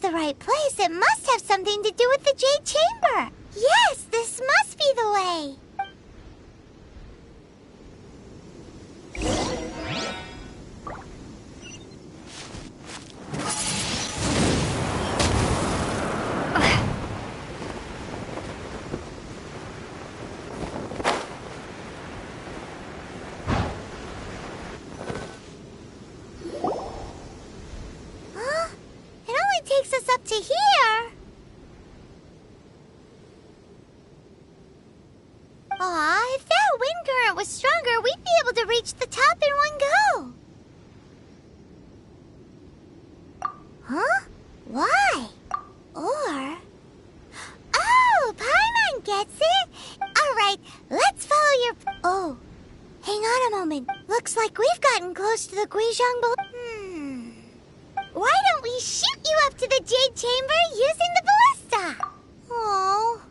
the right place, it must have something to do with the Jade Chamber. Yes, this must be the way. Takes us up to here. Aw, if that wind current was stronger, we'd be able to reach the top in one go. Huh? Why? Or... Oh, Paimon gets it. All right, let's follow your... Oh, hang on a moment. Looks like we've gotten close to the Guizhong. Why don't we shoot you up to the Jade Chamber using the ballista? Oh.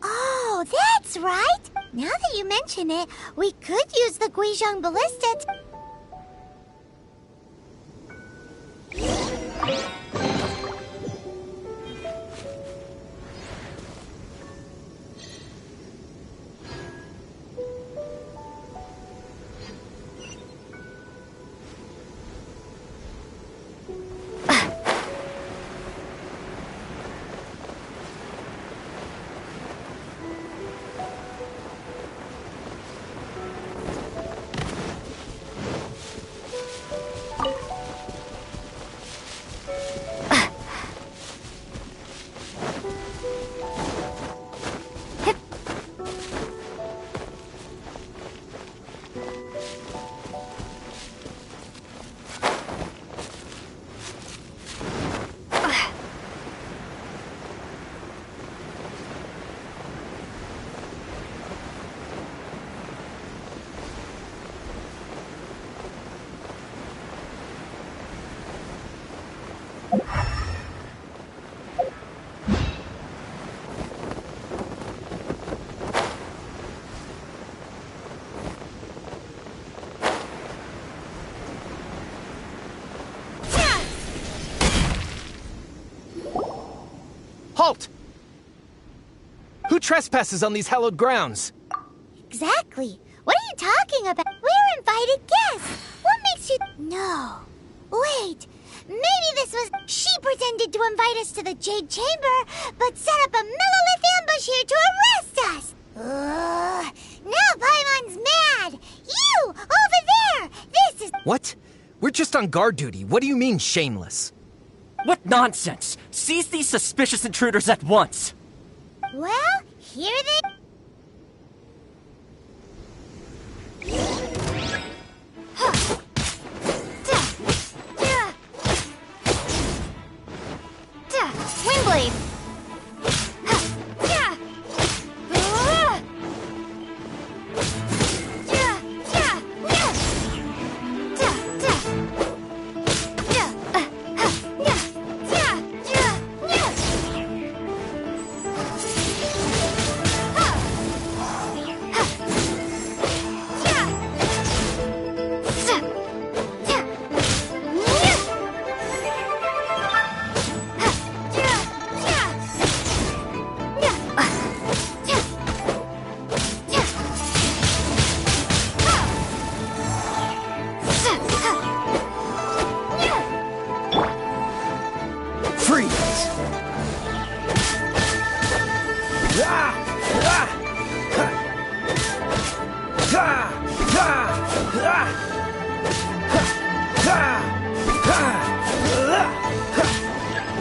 Oh, that's right. Now that you mention it, we could use the Guizhong ballista to... Halt! Who trespasses on these hallowed grounds? Exactly. What are you talking about? We're invited guests. What makes you... No. Wait. Maybe this was... She pretended to invite us to the Jade Chamber, but set up a Millilith ambush here to arrest us. Now Paimon's mad. You, over there. This is... What? We're just on guard duty. What do you mean, shameless? What nonsense! Seize these suspicious intruders at once! Well, here they... Windblade!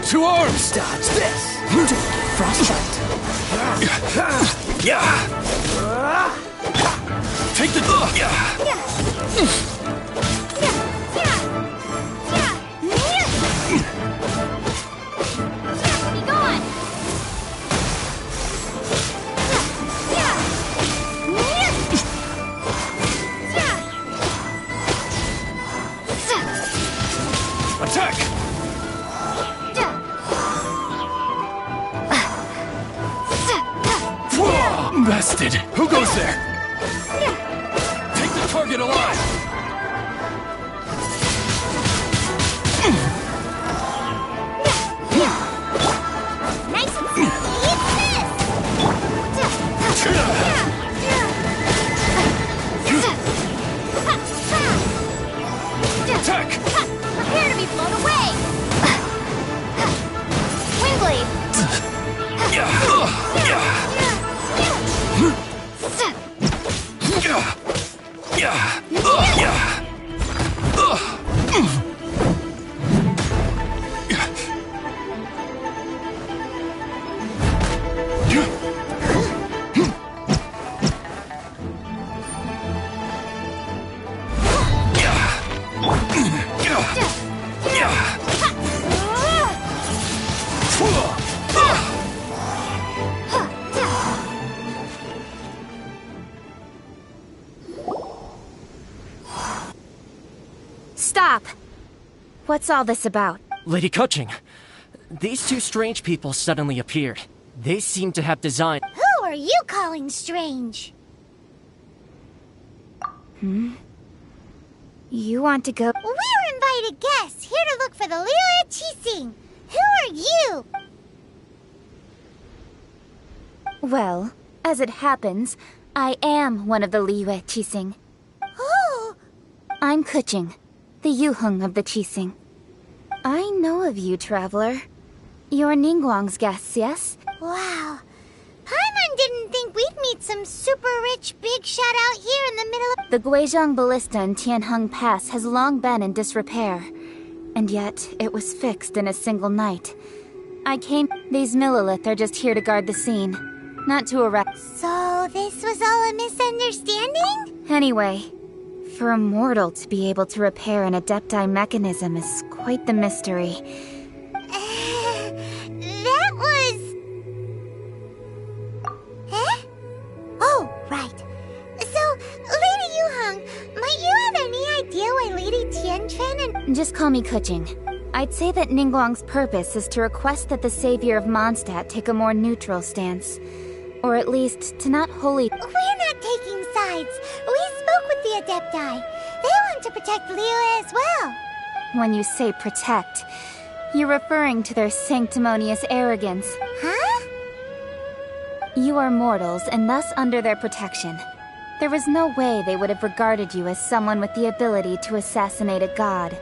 To arms! Dodge this! Frostbite! Take the... Be gone! Attack! Bested! Who goes there? Take the target alive! Stop! What's all this about? Lady Coaching, these two strange people suddenly appeared. They seem to have designed... Who are you calling strange? You want to go? We're invited guests here to look for the Liyue Qixing. Who are you? Well, as it happens, I am one of the Liyue Qixing. Oh, I'm Kuching, the Yuheng of the Qixing. I know of you, traveler. You're Ningguang's guests, yes? wow. Paimon didn't think we'd meet some super rich big shot out here in the middle of... The Guizhong Ballista in Tianheng Pass has long been in disrepair. And yet, it was fixed in a single night. These Millilith are just here to guard the scene, not to erect... So this was all a misunderstanding? Anyway, for a mortal to be able to repair an Adepti mechanism is quite the mystery. That was... Eh? Oh, right. So, Lady Yuheng, might you have any idea why Lady Tianchen and... Just call me Kuching. I'd say that Ningguang's purpose is to request that the savior of Mondstadt take a more neutral stance. Or at least, to not wholly... We're not taking sides. We spoke with the Adepti. They want to protect Liyue as well. When you say protect, you're referring to their sanctimonious arrogance. Huh? You are mortals, and thus under their protection. There was no way they would have regarded you as someone with the ability to assassinate a god.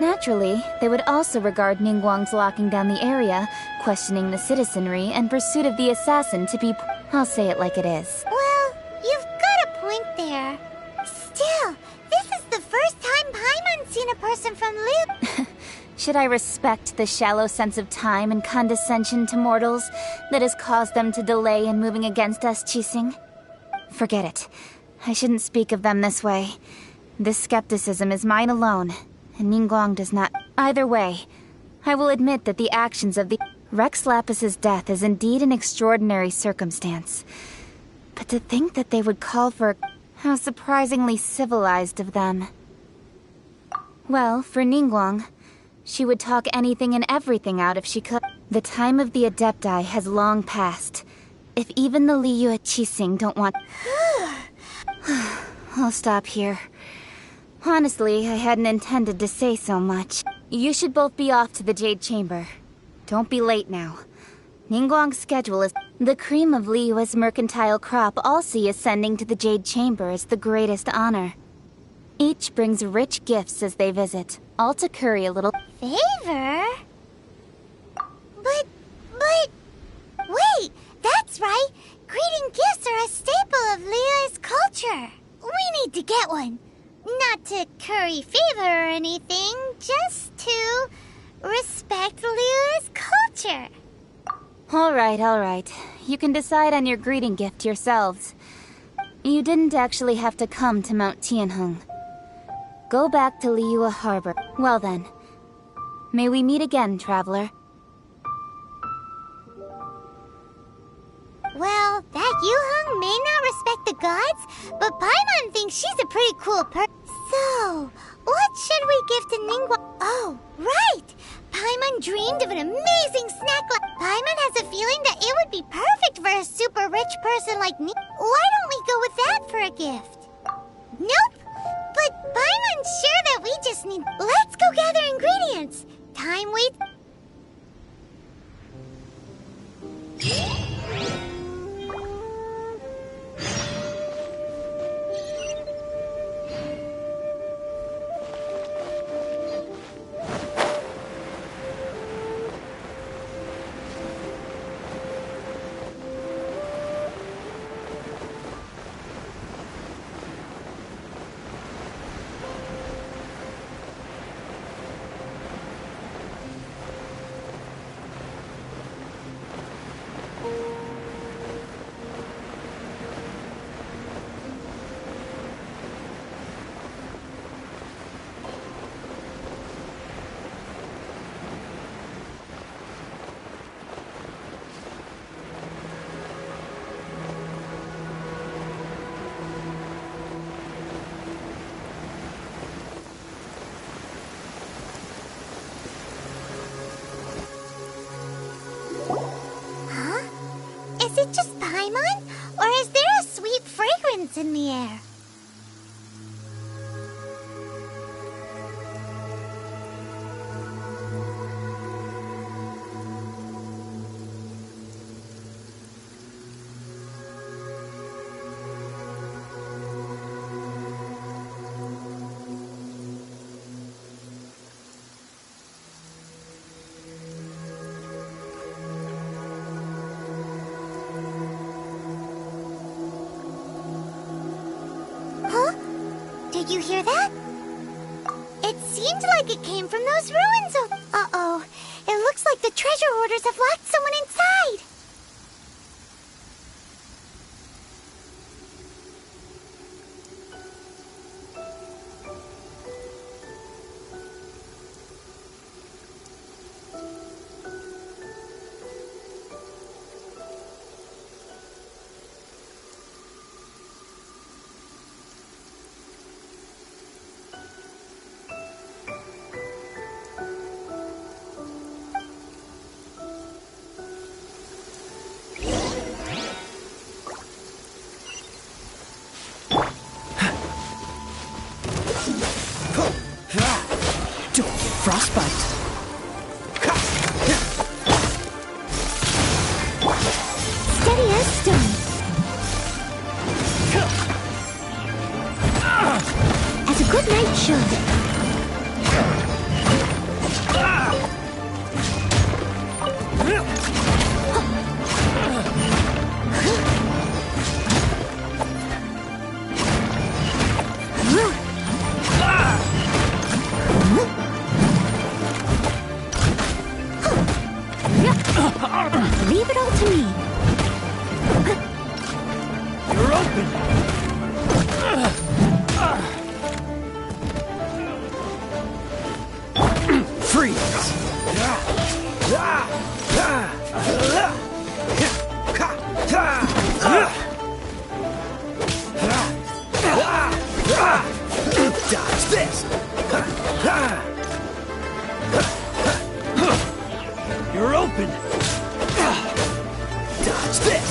Naturally, they would also regard Ningguang's locking down the area, questioning the citizenry, and pursuit of the assassin to be... I'll say it like it is. Well, you've got a point there. Still, this is the first time Paimon's seen a person from Liyue. Should I respect the shallow sense of time and condescension to mortals that has caused them to delay in moving against us, Qixing? Forget it. I shouldn't speak of them this way. This skepticism is mine alone, and Ningguang does not... Either way, I will admit that the actions of the... Rex Lapis's death is indeed an extraordinary circumstance. But to think that they would call for... How surprisingly civilized of them. Well, for Ningguang, she would talk anything and everything out if she could. The time of the Adepti has long passed. If even the Liyue Qixing don't want... I'll stop here. Honestly, I hadn't intended to say so much. You should both be off to the Jade Chamber. Don't be late now. Ningguang's schedule is... The cream of Liyue's mercantile crop all see ascending to the Jade Chamber as the greatest honor. Each brings rich gifts as they visit, all to curry a little... Favor? But... Wait, that's right. Greeting gifts are a staple of Liyue's culture. We need to get one. Not to curry favor or anything, just to respect Liyue's culture. All right. You can decide on your greeting gift yourselves. You didn't actually have to come to Mount Tianheng. Go back to Liyue Harbor. Well then, may we meet again, traveler. Well, that Yuheng may not respect the gods, but Paimon thinks she's a pretty cool person. So, what should we give to Ningguang? Oh, right! Paimon dreamed of an amazing snack. Paimon has a feeling that it would be perfect for a super rich person like me. Why don't we go with that for a gift? Nope! But Paimon's sure that we just need... Let's go gather ingredients! Time waits... ruins in the air. Did you hear that? It seemed like it came from those ruins of... Uh-oh. It looks like the treasure hoarders have locked someone inside. Frostbite. Steady as stone. As a good knight should. Leave it all to me. You're open! Freeze! Dodge this! You're open! Dodge this!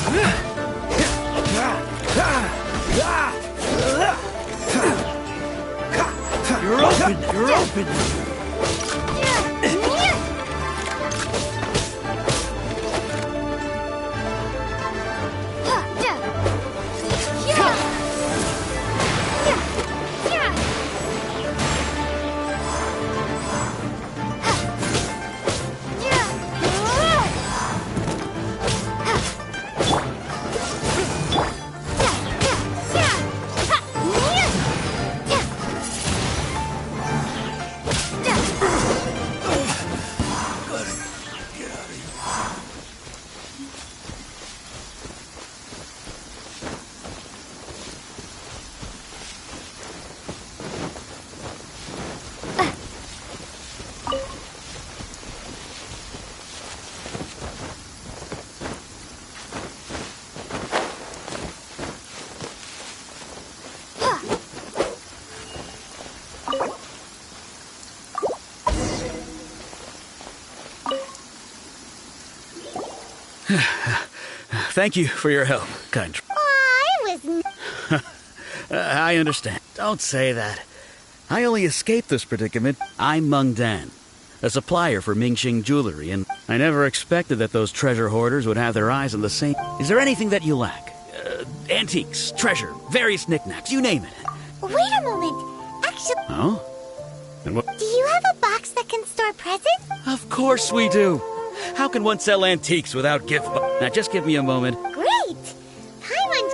You're open! You're open! Thank you for your help, kind. I was... I understand. Don't say that. I only escaped this predicament. I'm Meng Dan, a supplier for Mingxing jewelry, and I never expected that those treasure hoarders would have their eyes on the same... Is there anything that you lack? Antiques, treasure, various knickknacks, you name it. Wait a moment. Actually... Oh? And what... Do you have a box that can store presents? Of course we do. How can one sell antiques without gift... Now just give me a moment. Great! Paimon's...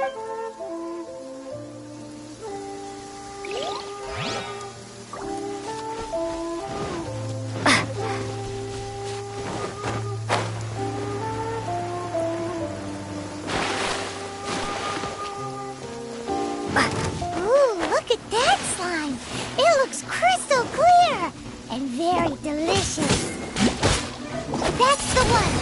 Ooh, look at that slime! It looks crystal clear! And very delicious! That's the one!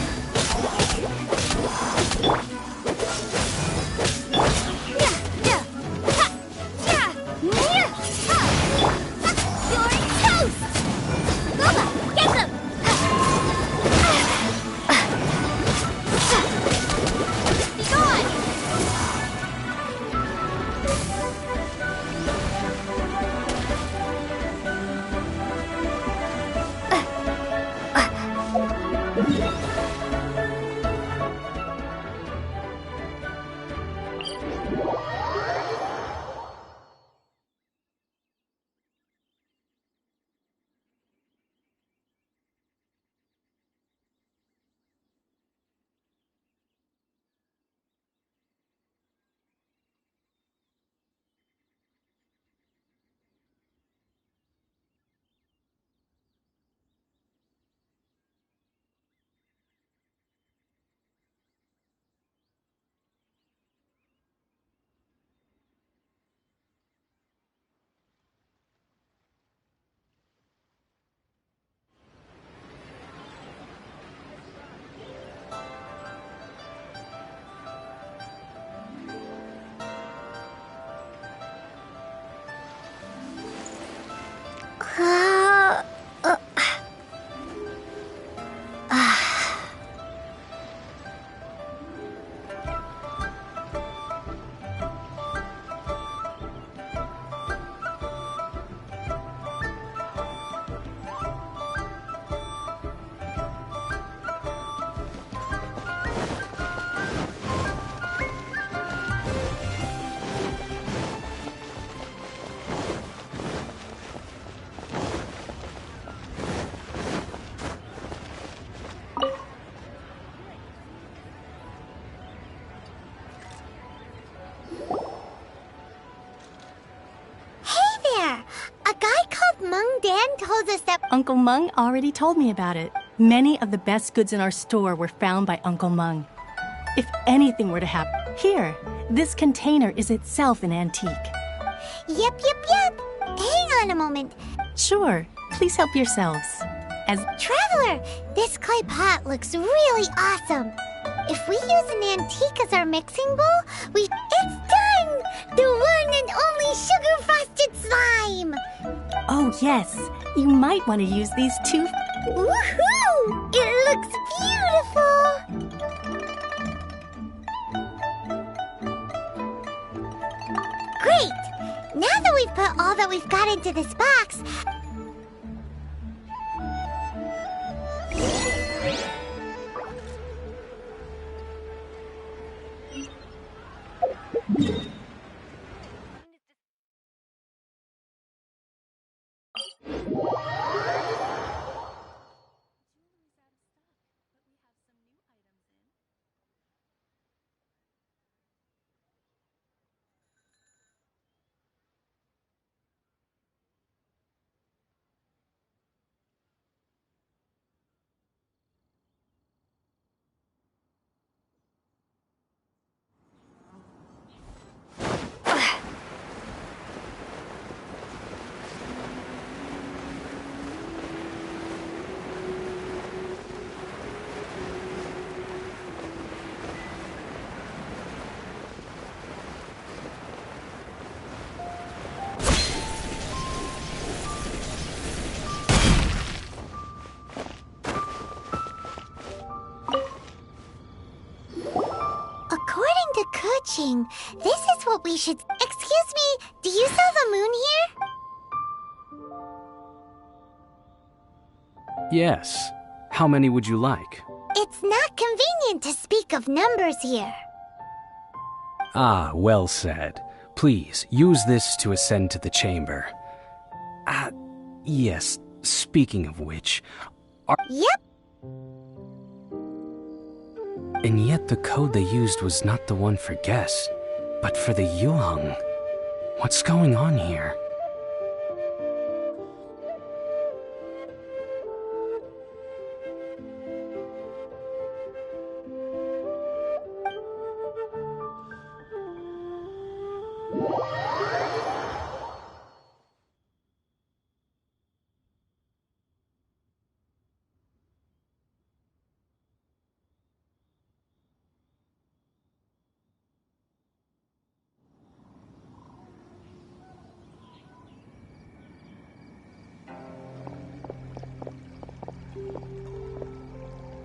Uncle Mung already told me about it. Many of the best goods in our store were found by Uncle Mung. If anything were to happen... Here, this container is itself an antique. Yep. Hang on a moment. Sure, please help yourselves. As Traveler, this clay pot looks really awesome. If we use an antique as our mixing bowl, It's done! The one and only sugar-frosted slime! Oh yes, you might want to use these too. Woohoo! It looks beautiful! Great! Now that we've put all that we've got into this box... According to Kuching, this is what we should... Excuse me, do you sell the moon here? Yes. How many would you like? It's not convenient to speak of numbers here. Ah, well said. Please, use this to ascend to the chamber. Yes, speaking of which... Yep. And yet the code they used was not the one for guess, but for the Yuheng. What's going on here?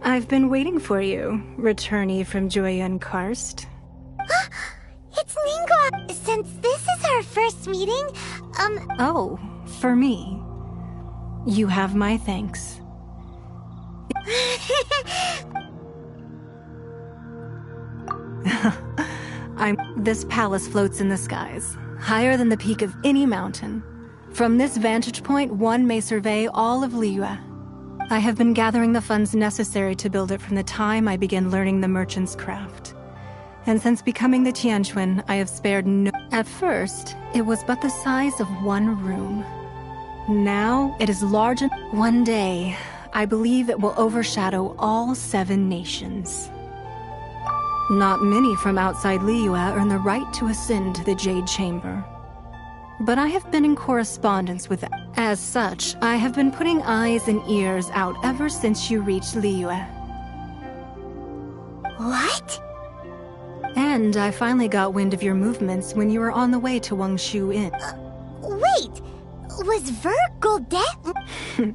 I've been waiting for you, returnee from Joyun Karst. It's Ningguang. Since this is our first meeting, Oh, for me. You have my thanks. This palace floats in the skies, higher than the peak of any mountain. From this vantage point, one may survey all of Liyue. I have been gathering the funds necessary to build it from the time I began learning the merchant's craft. And since becoming the Tianquan, I have spared no... At first, it was but the size of one room. Now, it is large and... One day, I believe it will overshadow all 7 nations. Not many from outside Liyue earn the right to ascend to the Jade Chamber. But I have been in correspondence with them. As such, I have been putting eyes and ears out ever since you reached Liyue. what? And I finally got wind of your movements when you were on the way to Wangshu Inn. Wait, was Virgil dead?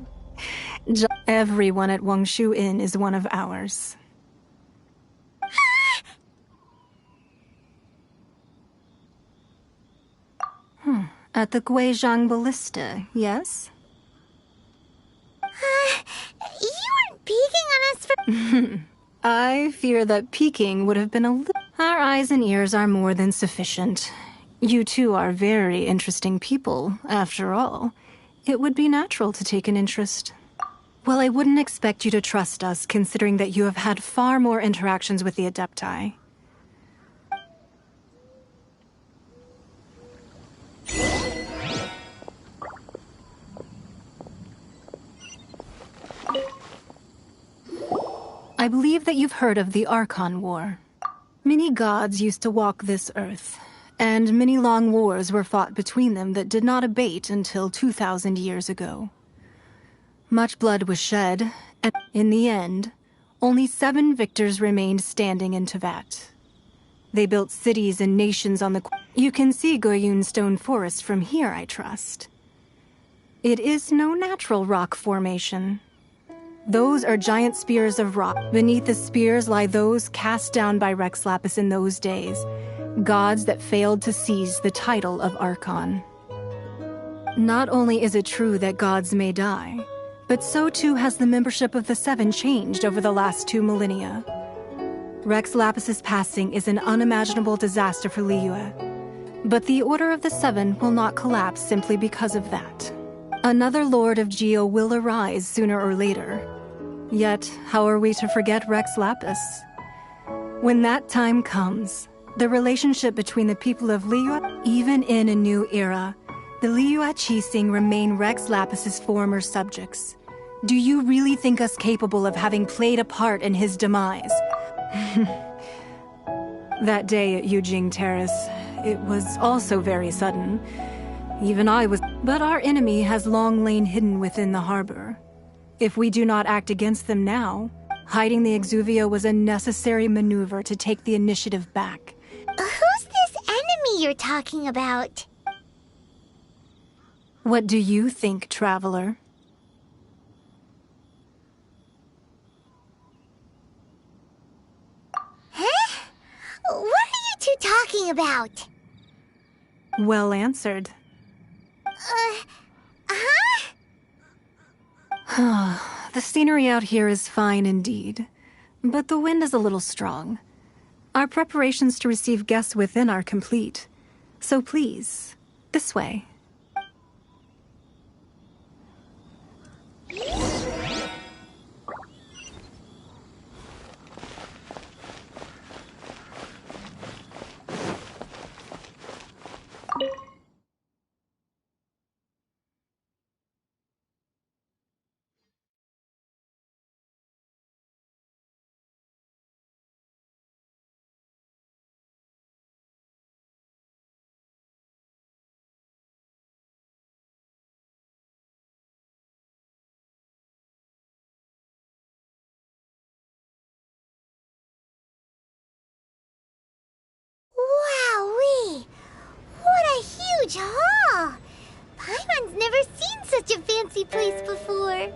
Everyone at Wangshu Inn is one of ours. At the Guizhang Ballista, yes? You weren't peeking on us for... I fear that peeking would have been a little... Our eyes and ears are more than sufficient. You two are very interesting people, after all. It would be natural to take an interest. Well, I wouldn't expect you to trust us, considering that you have had far more interactions with the Adepti. I believe that you've heard of the Archon War. Many gods used to walk this earth, and many long wars were fought between them that did not abate until 2,000 years ago. Much blood was shed, and in the end, only 7 victors remained standing in Tevat. They built cities and nations on the... You can see Goyun Stone Forest from here, I trust. It is no natural rock formation. Those are giant spears of rock. Beneath the spears lie those cast down by Rex Lapis in those days, gods that failed to seize the title of Archon. Not only is it true that gods may die, but so too has the membership of the 7 changed over the last 2 millennia. Rex Lapis's passing is an unimaginable disaster for Liyue, but the Order of the 7 will not collapse simply because of that. Another Lord of Geo will arise sooner or later. Yet, how are we to forget Rex Lapis? When that time comes, the relationship between the people of Liyue, even in a new era, the Liyue Qixing remain Rex Lapis's former subjects. Do you really think us capable of having played a part in his demise? That day at Yujing Terrace, it was also very sudden. Even I was... But our enemy has long lain hidden within the harbor. If we do not act against them now, hiding the Exuvio was a necessary maneuver to take the initiative back. Who's this enemy you're talking about? What do you think, Traveler? Huh? What are you two talking about? Well answered. The scenery out here is fine indeed, but the wind is a little strong. Our preparations to receive guests within are complete, so please, this way. Wowee! What a huge hall! Paimon's never seen such a fancy place before.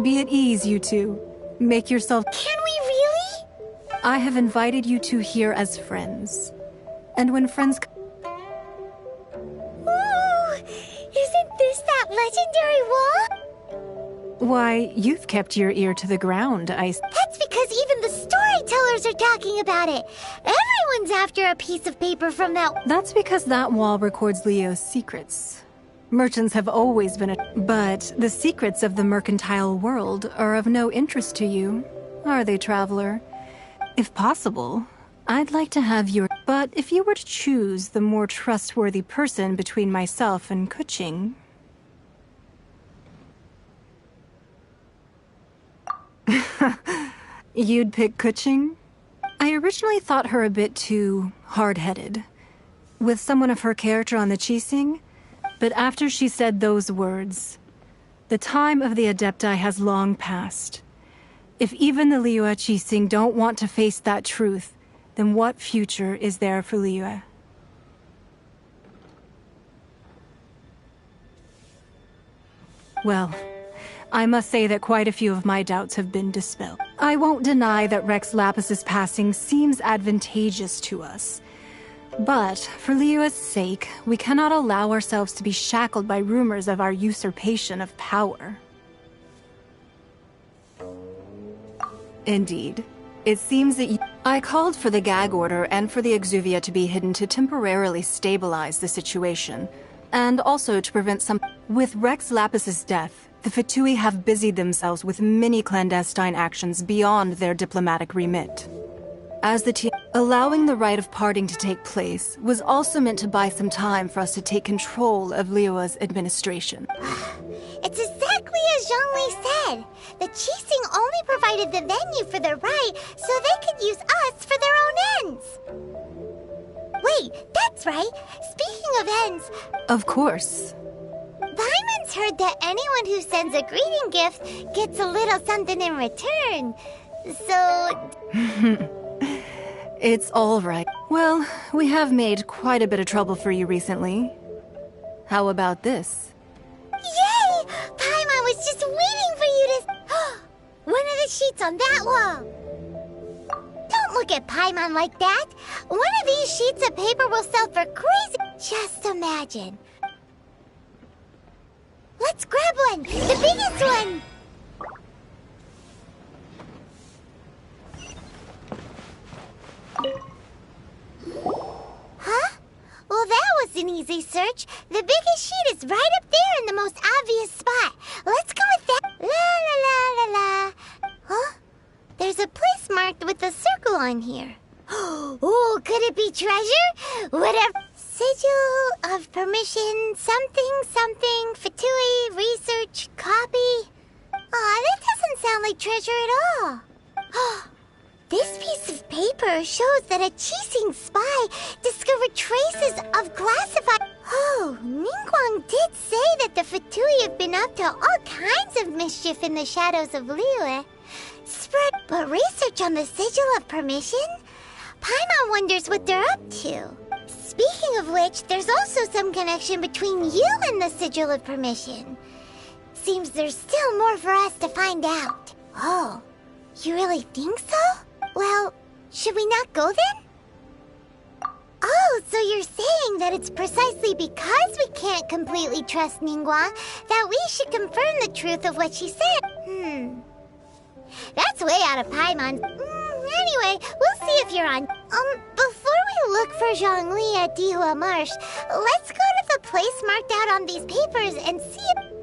Be at ease, you two. Make yourself... Can we really? I have invited you two here as friends. And when friends... Ooh! Isn't this that legendary wall? Why, you've kept your ear to the ground, That's because even the storytellers are talking about it. Everyone's after a piece of paper from that... That's because that wall records Leo's secrets. Merchants have always been But the secrets of the mercantile world are of no interest to you, are they, Traveler? If possible, I'd like to have your... But if you were to choose the more trustworthy person between myself and Kuching... You'd pick Kuching? I originally thought her a bit too hard-headed. With someone of her character on the Qixing... But after she said those words, the time of the Adepti has long passed. If even the Liyue Qixing don't want to face that truth, then what future is there for Liyue? Well, I must say that quite a few of my doubts have been dispelled. I won't deny that Rex Lapis's passing seems advantageous to us. But, for Liyue's sake, we cannot allow ourselves to be shackled by rumors of our usurpation of power. Indeed. It seems that I called for the gag order and for the Exuvia to be hidden to temporarily stabilize the situation, and also to prevent some... With Rex Lapis's death, the Fatui have busied themselves with many clandestine actions beyond their diplomatic remit. As the allowing the rite of parting to take place was also meant to buy some time for us to take control of Liyue's administration. It's exactly as Zhongli said. The Qixing only provided the venue for the rite so they could use us for their own ends. Wait, that's right. Speaking of ends... Of course. Paimon's heard that anyone who sends a greeting gift gets a little something in return. So... It's all right. Well, we have made quite a bit of trouble for you recently. How about this? Yay! Paimon was just waiting for you to... One of the sheets on that wall. Don't look at Paimon like that. One of these sheets of paper will sell for crazy... Just imagine. Let's grab one! The biggest one! Huh? Well, that was an easy search. The biggest sheet is right up there in the most obvious spot. Let's go with that. La la la la la. Huh? There's a place marked with a circle on here. Oh, could it be treasure? Whatever. Sigil of permission, something, something, Fatui, research, copy. Aw, that doesn't sound like treasure at all. This piece of paper shows that a Qixing spy discovered traces of classified... Oh, Ningguang did say that the Fatui have been up to all kinds of mischief in the shadows of Liyue. But research on the Sigil of Permission? Paimon wonders what they're up to. Speaking of which, there's also some connection between you and the Sigil of Permission. Seems there's still more for us to find out. Oh, you really think so? Well, should we not go then? Oh, so you're saying that it's precisely because we can't completely trust Ningguang that we should confirm the truth of what she said. That's way out of Paimon's... Anyway, we'll see if you're on... Before we look for Zhongli at Dihua Marsh, let's go to the place marked out on these papers and see if...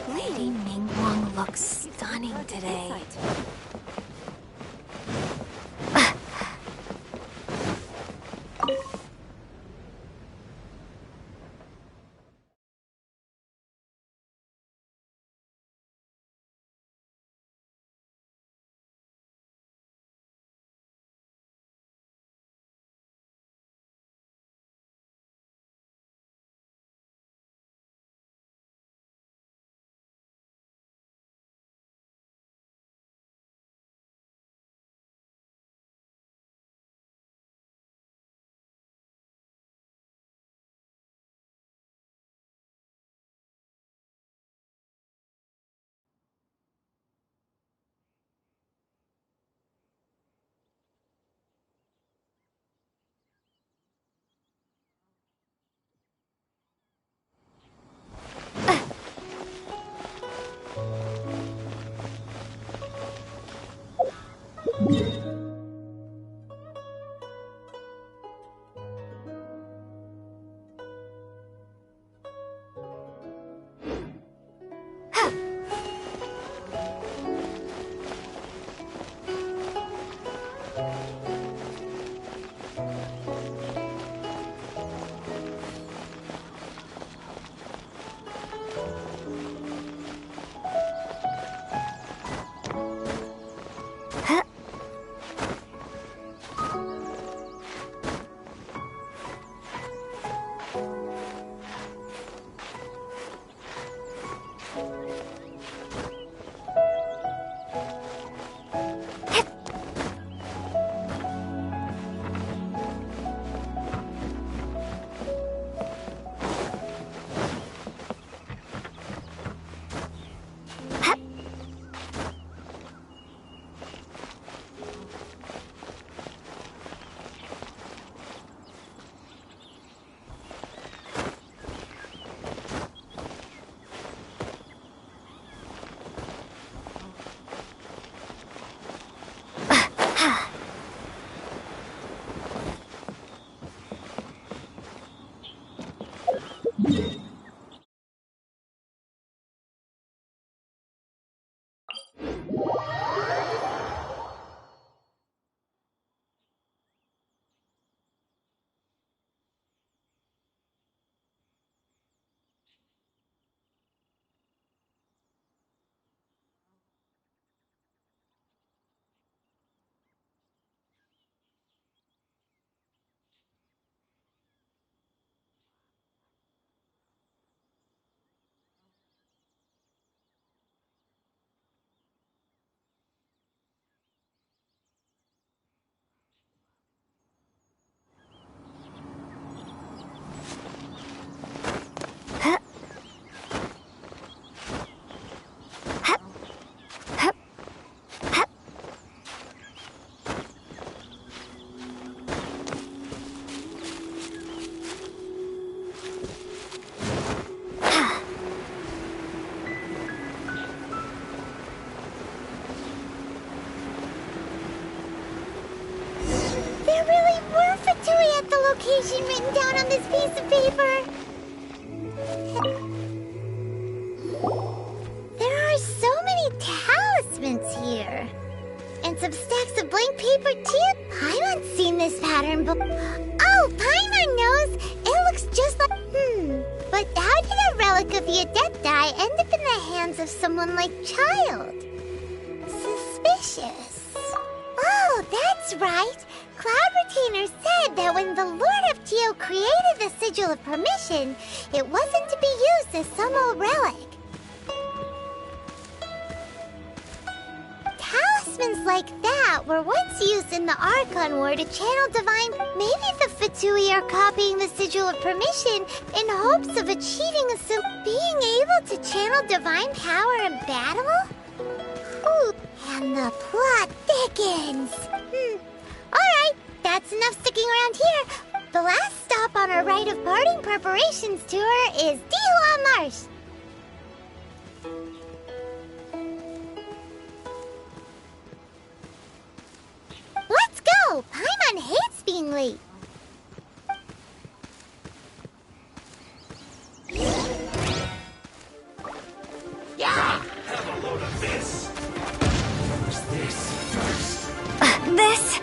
Lady Ningguang looks stunning today. Location written down on this piece of paper. There are so many talismans here. And some stacks of blank paper too. Paimon's seen this pattern before. Oh, Paimon knows. It looks just like... But how did a relic of the Adepti end up in the hands of someone like Child? Suspicious. Oh, that's right. Cloud Retainer said that when the Lord of Geo created the Sigil of Permission, it wasn't to be used as some old relic. Talismans like that were once used in the Archon War to channel divine... Maybe the Fatui are copying the Sigil of Permission in hopes of achieving being able to channel divine power in battle? Ooh, and the plot thickens. Alright, that's enough sticking around here. The last stop on our rite of parting preparations tour is Dihua Marsh. Let's go! Paimon hates being late. Yeah! Have a load of this! What's this first? This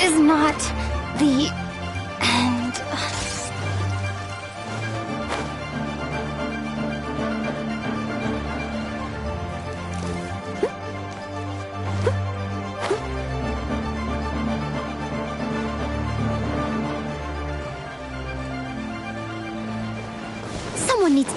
is not the end. Someone needs...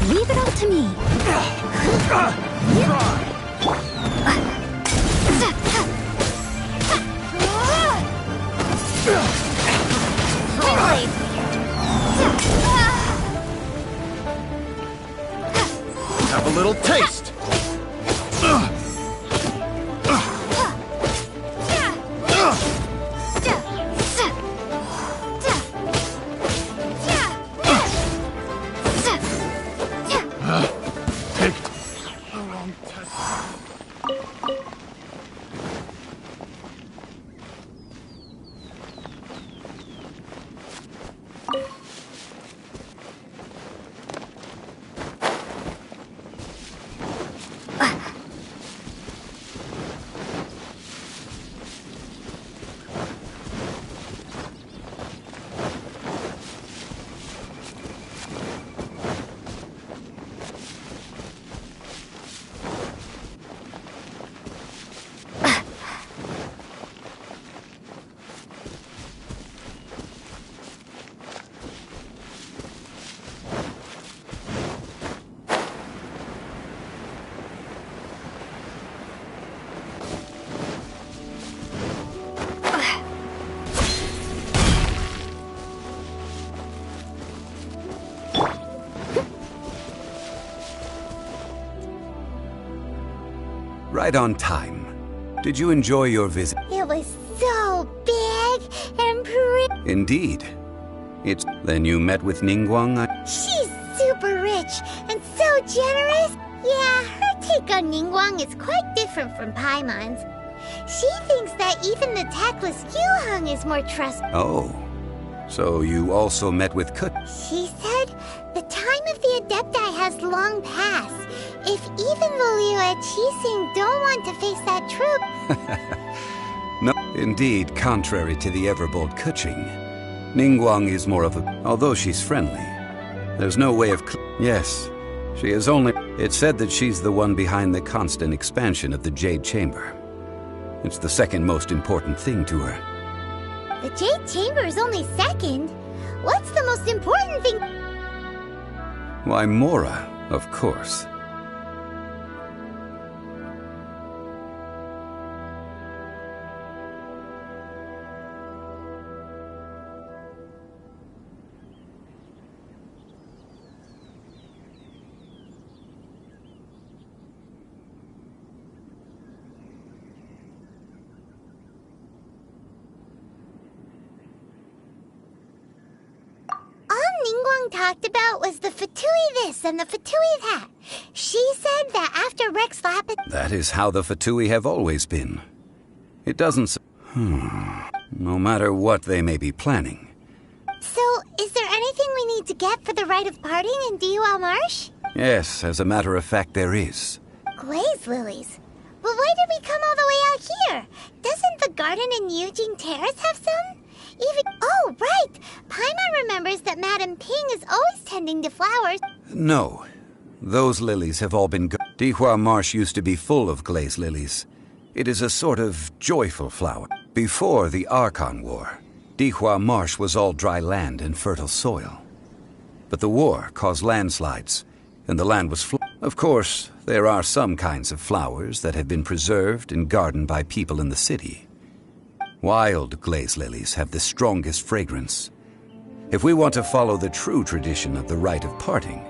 Leave it up to me. Have a little taste. Right on time. Did you enjoy your visit? It was so big and pretty. Indeed. Then you met with Ningguang? She's super rich and so generous. Yeah, her take on Ningguang is quite different from Paimon's. She thinks that even the tactless Yuheng is more trustworthy. Oh. So you also met with Kut? She said the time of the Adepti has long passed. If even the Liu at Qixing don't want to face that truth. No, indeed, contrary to the ever-bold Keqing, Ningguang is more of a... Although she's friendly, there's no way of... Yes, she is only... It's said that she's the one behind the constant expansion of the Jade Chamber. It's the second most important thing to her. The Jade Chamber is only second. What's the most important thing? Why, Mora, of course. Talked about was the Fatui this and the Fatui that. She said that after Rex Lapis... That is how the Fatui have always been. It doesn't... No matter what they may be planning. So, is there anything we need to get for the rite of parting in Dihua Marsh? Yes, as a matter of fact, there is. Glaze lilies. But why did we come all the way out here? Doesn't the garden in Yujing Terrace have some? Oh, right! Paimon remembers that Madame Ping is always tending to flowers. No. Those lilies have all been... Dihua Marsh used to be full of glaze lilies. It is a sort of joyful flower. Before the Archon War, Dihua Marsh was all dry land and fertile soil. But the war caused landslides, and the land was Of course, there are some kinds of flowers that have been preserved and gardened by people in the city. Wild glaze lilies have the strongest fragrance. If we want to follow the true tradition of the rite of parting.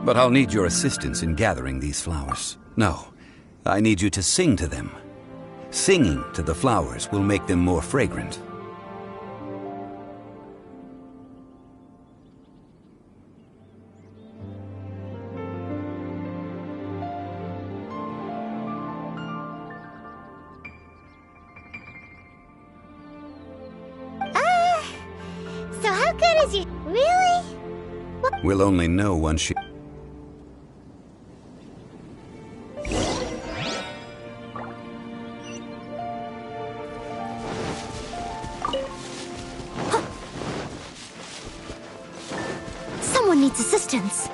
But I'll need your assistance in gathering these flowers. No, I need you to sing to them. Singing to the flowers will make them more fragrant. So how good is you? Really? What? We'll only know once she... Someone needs assistance.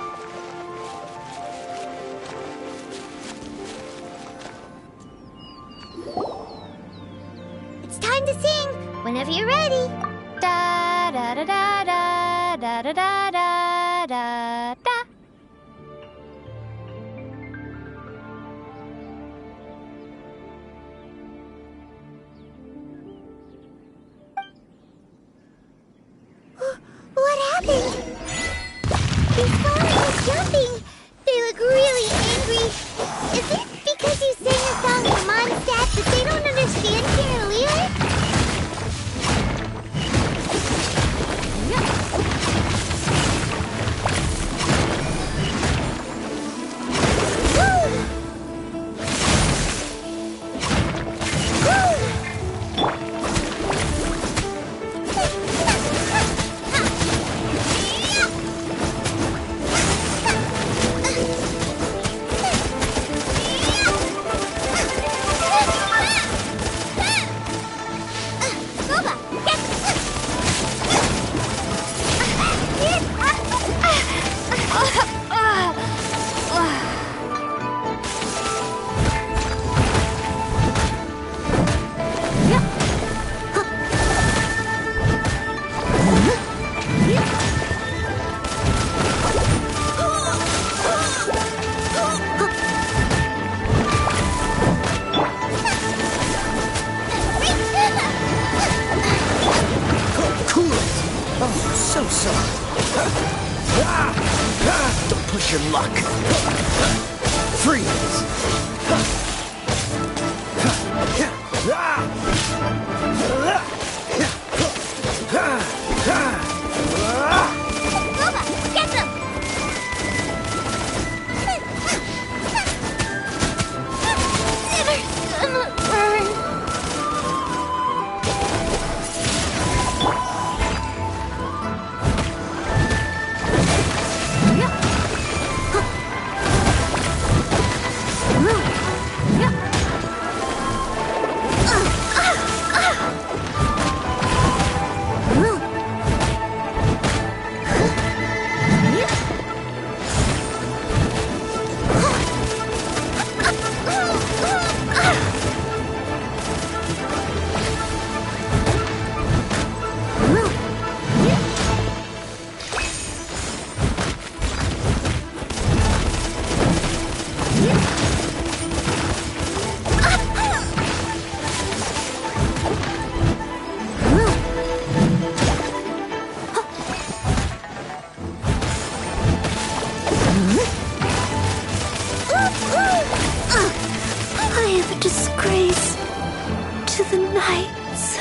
It's time to sing. Whenever you're ready. Da da da da da da da da da da da. What happened? These flowers are jumping. They look really angry. Is it because you sang a song in Mondstadt that they don't understand Canal? Don't push your luck. Freeze. this.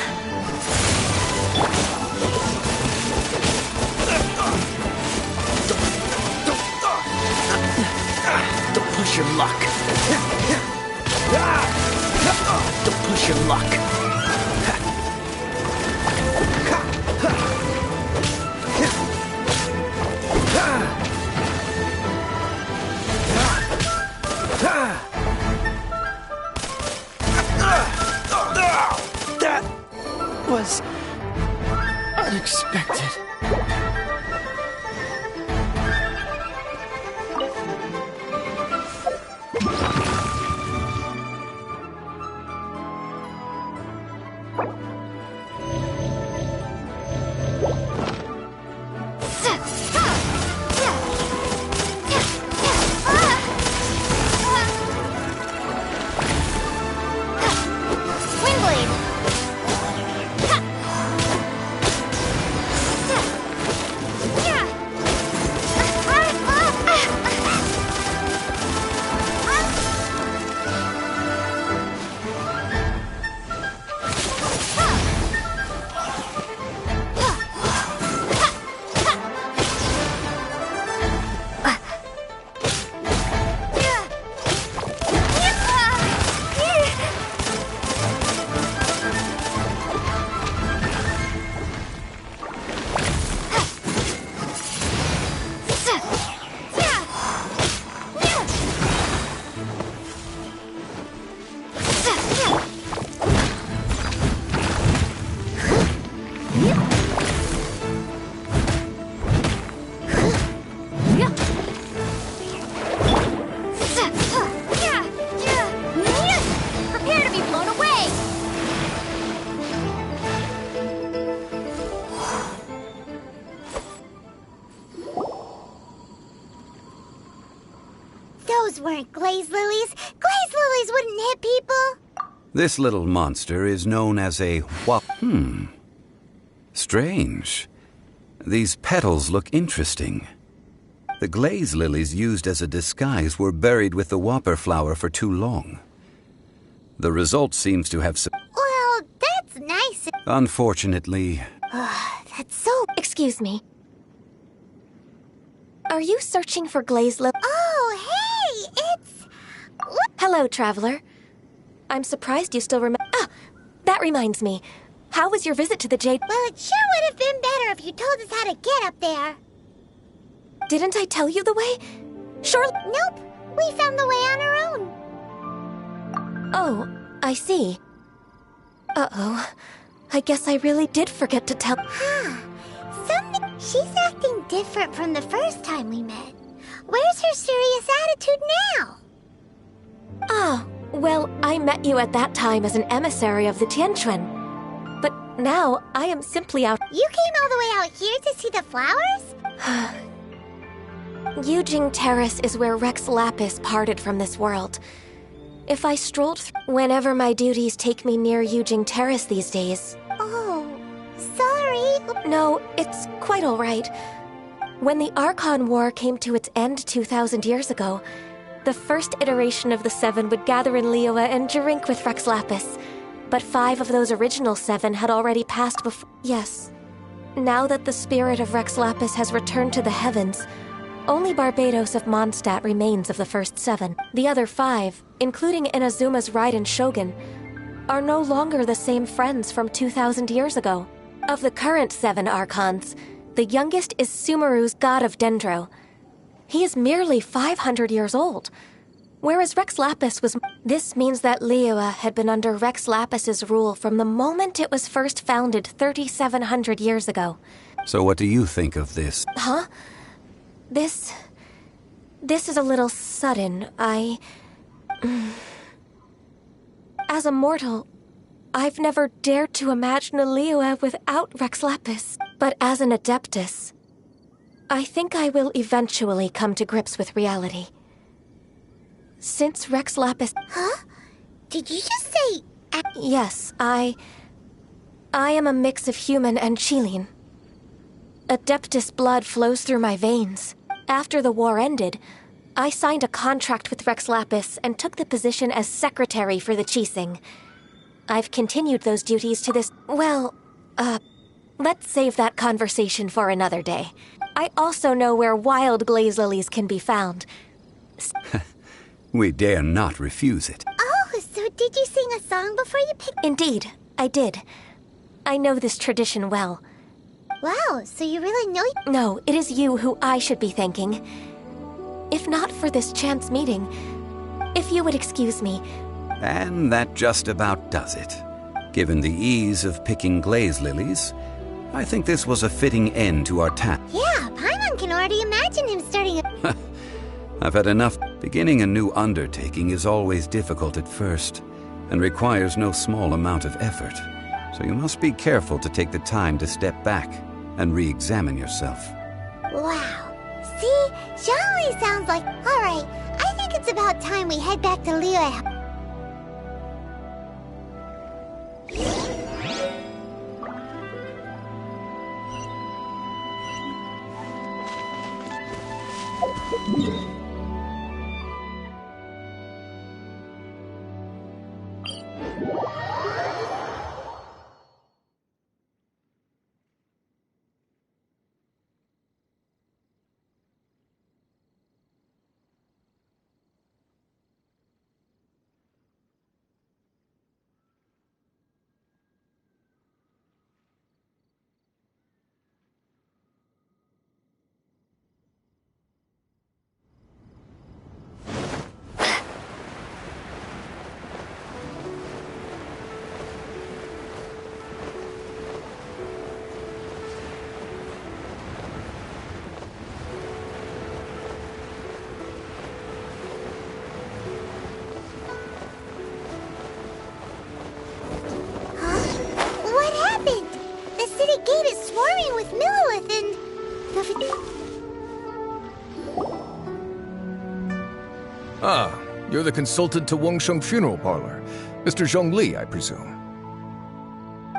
Don't push your luck. Don't push your luck. That was unexpected. Prepare to be blown away! Those weren't glaze lilies. Glaze lilies wouldn't hit people. This little monster is known as a Strange. These petals look interesting. The glaze lilies used as a disguise were buried with the whopper flower for too long. The result seems to have... Well, that's nice. Unfortunately... That's so... Excuse me. Are you searching for glaze lilies? Oh, hey! It's... Hello, traveler. I'm surprised you still remember... Ah! That reminds me. How was your visit to the Jade... Well, it sure would have been better if you told us how to get up there. Didn't I tell you the way? Sure... Nope. We found the way on our own. Oh, I see. Uh-oh. I guess I really did forget to tell... She's acting different from the first time we met. Where's her serious attitude now? Ah, well, I met you at that time as an emissary of the Tianquan. But now, I am simply out... You came all the way out here to see the flowers? Yujing Terrace is where Rex Lapis parted from this world. If I strolled whenever my duties take me near Yujing Terrace these days... Oh, sorry. No, it's quite all right. When the Archon War came to its end 2,000 years ago, the first iteration of the Seven would gather in Liyue and drink with Rex Lapis. But 5 of those original 7 had already passed before... Yes. Now that the spirit of Rex Lapis has returned to the heavens, only Barbados of Mondstadt remains of the first 7. The other 5, including Inazuma's Raiden Shogun, are no longer the same friends from 2,000 years ago. Of the current 7 Archons, the youngest is Sumeru's god of Dendro. He is merely 500 years old, whereas Rex Lapis was... This means that Liyue had been under Rex Lapis's rule from the moment it was first founded 3,700 years ago. So what do you think of this? Huh? This is a little sudden. As a mortal, I've never dared to imagine a Liyue without Rex Lapis. But as an Adeptus, I think I will eventually come to grips with reality. Since Rex Lapis... Huh? Did you just say... Yes, I am a mix of human and Chilean. Adeptus blood flows through my veins. After the war ended, I signed a contract with Rex Lapis and took the position as secretary for the Qixing. I've continued those duties to this... Well, let's save that conversation for another day. I also know where wild glaze lilies can be found. We dare not refuse it. Oh, so did you sing a song before you picked... Indeed, I did. I know this tradition well. Wow, so you really know... No, it is you who I should be thanking. If not for this chance meeting, if you would excuse me... And that just about does it. Given the ease of picking glaze lilies, I think this was a fitting end to our task. Yeah, Paimon can already imagine him starting a... I've had enough. Beginning a new undertaking is always difficult at first, and requires no small amount of effort. So you must be careful to take the time to step back and re-examine yourself. Wow. See? Zhongli sounds like... Alright, I think it's about time we head back to Liyue. Ah, you're the consultant to Wangsheng Funeral Parlor. Mr. Zhongli, I presume.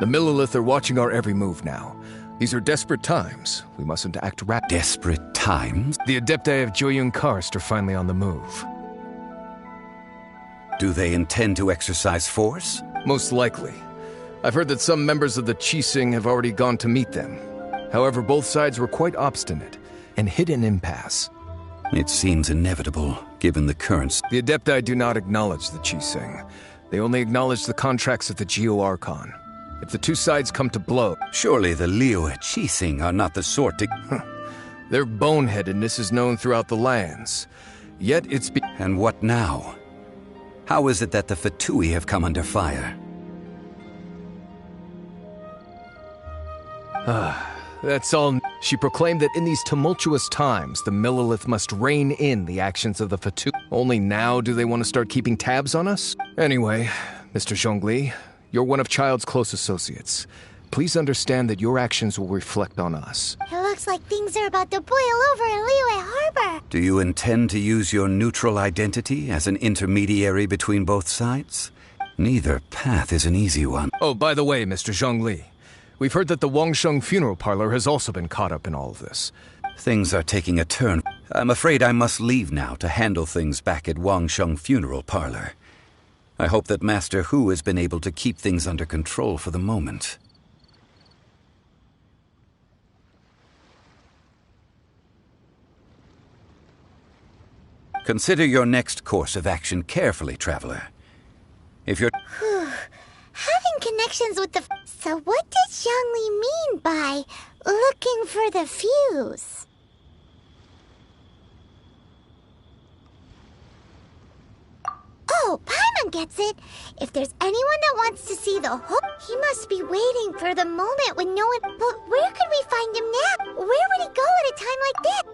The Millelith are watching our every move now. These are desperate times. We mustn't act rapidly. Desperate times? The Adepti of Joyun Karst are finally on the move. Do they intend to exercise force? Most likely. I've heard that some members of the Qixing have already gone to meet them. However, both sides were quite obstinate and hit an impasse. It seems inevitable, given the currents. The Adepti do not acknowledge the Qixing. They only acknowledge the contracts of the Geo-Archon. If the two sides come to blow... Surely the Liyue Qixing are not the sort to... Their boneheadedness is known throughout the lands. Yet it's... And what now? How is it that the Fatui have come under fire? That's all. She proclaimed that in these tumultuous times, the Millelith must rein in the actions of the Fatui. Only now do they want to start keeping tabs on us? Anyway, Mr. Zhongli, you're one of Child's close associates. Please understand that your actions will reflect on us. It looks like things are about to boil over in Liyue Harbor. Do you intend to use your neutral identity as an intermediary between both sides? Neither path is an easy one. Oh, by the way, Mr. Zhongli, we've heard that the Wangsheng Funeral Parlor has also been caught up in all of this. Things are taking a turn. I'm afraid I must leave now to handle things back at Wangsheng Funeral Parlor. I hope that Master Hu has been able to keep things under control for the moment. Consider your next course of action carefully, Traveler. If you're... Having connections with the... So what did Zhongli mean by looking for the fuse? Oh, Paimon gets it. If there's anyone that wants to see the whole... He must be waiting for the moment when no one... But where could we find him now? Where would he go at a time like this?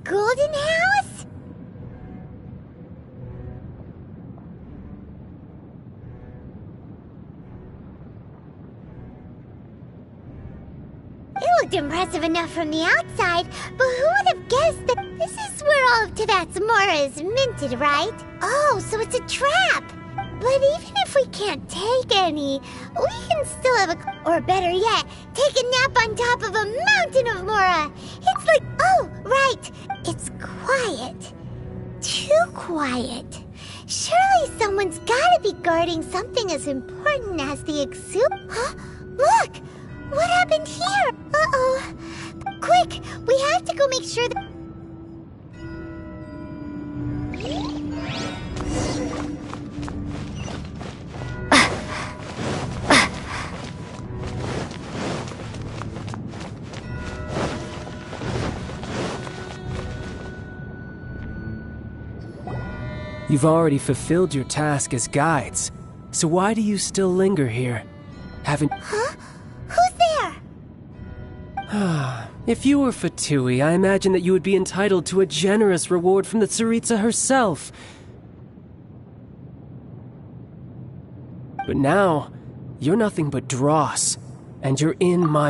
golden house? It looked impressive enough from the outside, but who would have guessed that this is where all of Teyvat's mora is minted, right? Oh, so it's a trap! But even if we can't take any, we can still have or better yet, take a nap on top of a mountain of mora! It's like, oh, right, it's quiet. Too quiet. Surely someone's gotta be guarding something as important as the Huh? Look! What happened here? Uh-oh. Quick, we have to go make sure that... You've already fulfilled your task as guides, so why do you still linger here? Haven't... Huh? Who's there? If you were Fatui, I imagine that you would be entitled to a generous reward from the Tsaritsa herself. But now, you're nothing but dross, and you're in my...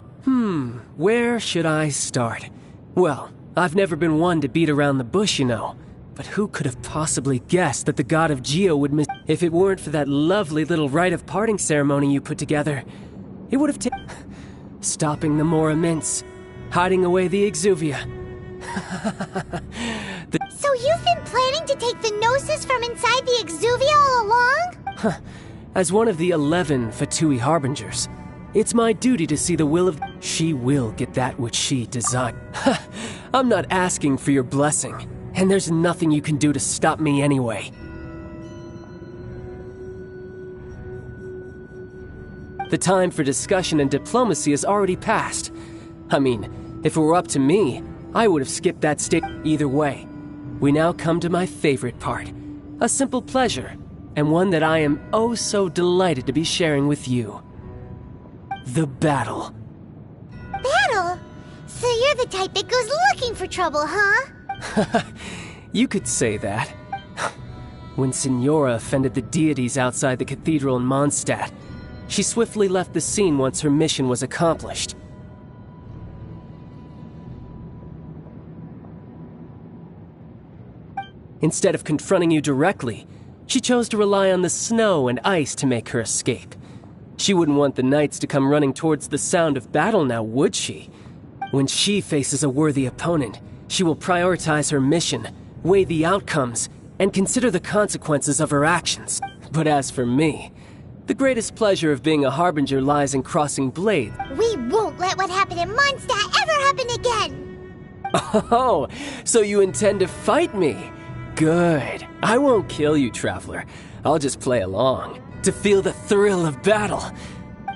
where should I start? Well, I've never been one to beat around the bush, you know. But who could have possibly guessed that the god of Geo would miss... If it weren't for that lovely little rite of parting ceremony you put together, it would have taken... Stopping the Mora Mints, hiding away the Exuvia. So you've been planning to take the Gnosis from inside the Exuvia all along? As one of the 11 Fatui Harbingers, it's my duty to see the will of... She will get that which she designed. I'm not asking for your blessing, and there's nothing you can do to stop me anyway. The time for discussion and diplomacy has already passed. I mean, if it were up to me, I would have skipped that stage. Either way, we now come to my favorite part. A simple pleasure, and one that I am oh so delighted to be sharing with you. The battle. Battle? So you're the type that goes looking for trouble, huh? You could say that. When Signora offended the deities outside the cathedral in Mondstadt, she swiftly left the scene once her mission was accomplished. Instead of confronting you directly, she chose to rely on the snow and ice to make her escape. She wouldn't want the knights to come running towards the sound of battle now, would she? When she faces a worthy opponent, she will prioritize her mission, weigh the outcomes, and consider the consequences of her actions. But as for me, the greatest pleasure of being a harbinger lies in crossing blades. We won't let what happened in Mondstadt ever happen again! Oh, so you intend to fight me? Good. I won't kill you, Traveler. I'll just play along, to feel the thrill of battle.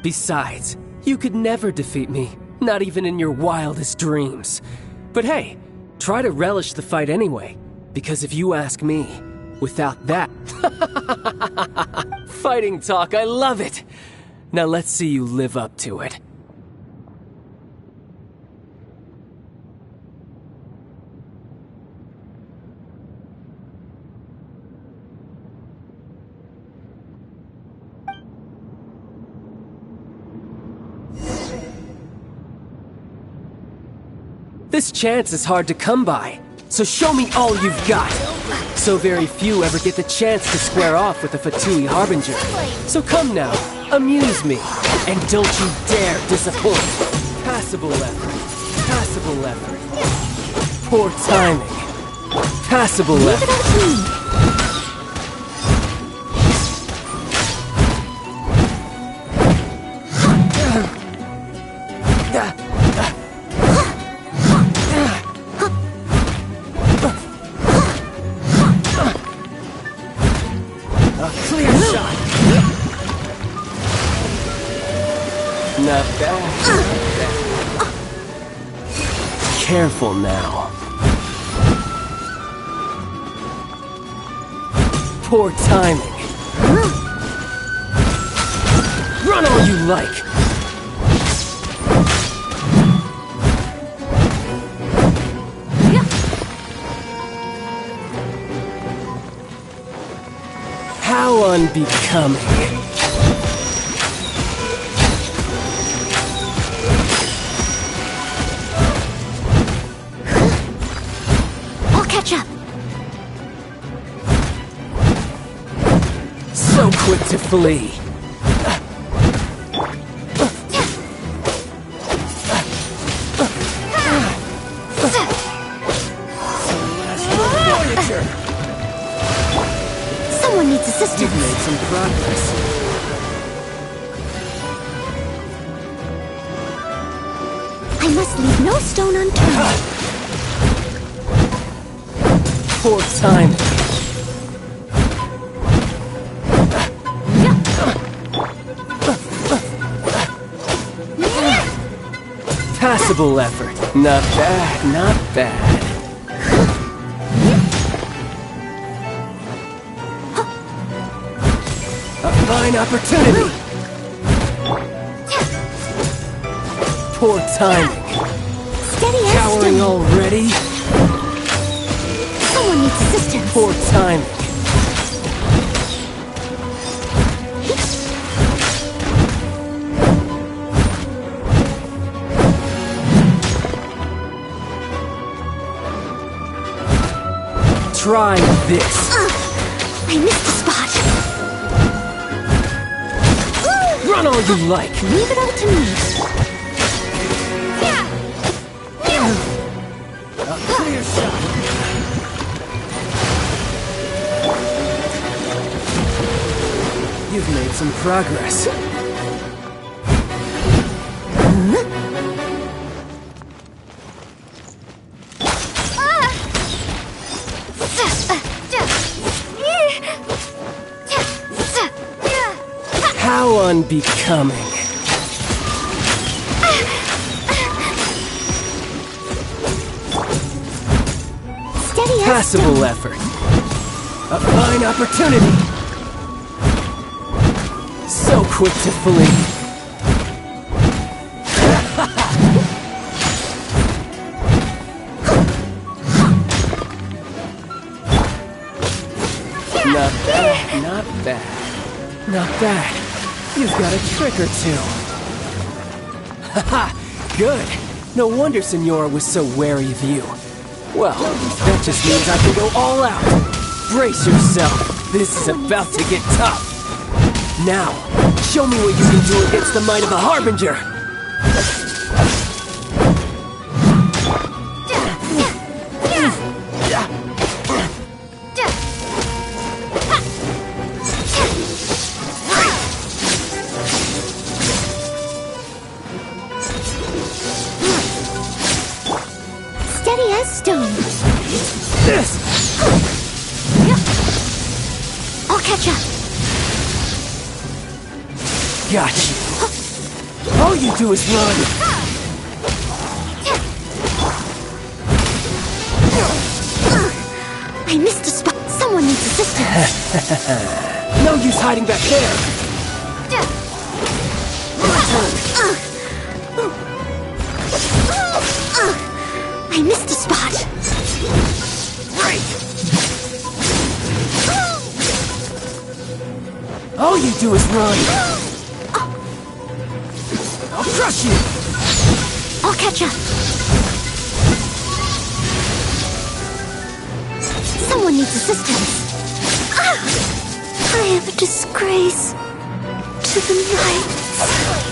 Besides, you could never defeat me, not even in your wildest dreams. But hey, try to relish the fight anyway, because if you ask me, without that... Fighting talk, I love it! Now let's see you live up to it. This chance is hard to come by, so show me all you've got. So very few ever get the chance to square off with a Fatui Harbinger. So come now, amuse me, and don't you dare disappoint. Passable effort, passable effort. Poor timing. Passable effort. Not bad. Careful now. Poor timing. Run all you like. unbecoming. I'll catch up. So quick to flee. Someone needs assistance. You've made some progress. I must leave no stone unturned. Poor time. Passable effort. Not bad, not bad. A fine opportunity. Poor timing. Steady as Cowering stone. already. Someone needs assistance. Poor timing. Try this. I missed the spot. Run all you like. Leave it all to me. A clear shot. You've made some progress. How unbecoming. Steady as Passable stone. effort. A fine opportunity. So quick to flee. Not bad, not bad. Not bad. You've got a trick or two. Haha, good. No wonder Senora was so wary of you. Well, that just means I can go all out. Brace yourself. This is about to get tough. Now, show me what you can do against the might of the Harbinger. Steady as stone. This! I'll catch up. Got you. All you do is run. I missed a spot. Someone needs assistance. No use hiding back there. My turn. I missed a spot. Right. All you do is run. I'll crush you. I'll catch up. Someone needs assistance. I am a disgrace to the knights.